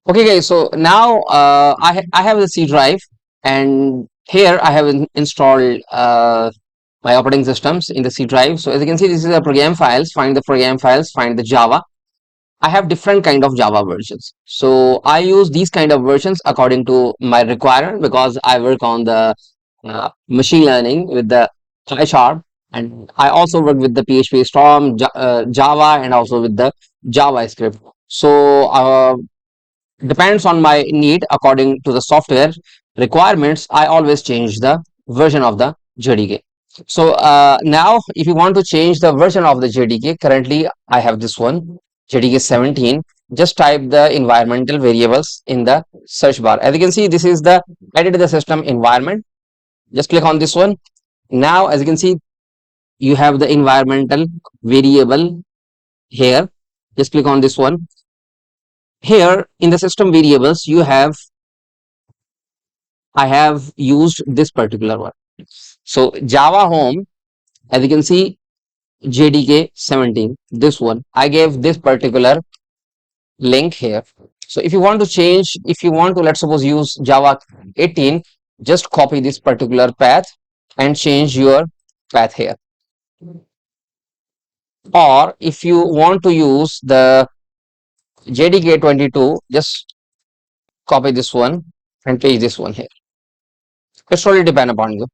Okay guys, so now I have the C drive, and here I have installed my operating systems in the C drive. So as you can see, this is the program files. Find the program files, find the Java. I have different kind of Java versions. So I use these kind of versions according to my requirement, because I work on the machine learning with the PyCharm, and I also work with the PHP Storm, Java, and also with the JavaScript. So depends on my need. According to the software requirements, I always change the version of the JDK. So now if you want to change the version of the JDK, currently I have this one, JDK 17. Just type the environmental variables in the search bar. As you can see, this is the edit the system environment. Just click on this one. Now as you can see, you have the environmental variable here. Just click on this one. Here in the system variables, I have used this particular one. So Java home, as you can see, JDK 17, this one, I gave this particular link here. So if you want to change, if you want to, let's suppose, use Java 18, just copy this particular path and change your path here. Or if you want to use the JDK 22, just copy this one and paste this one here. It's totally depend upon you.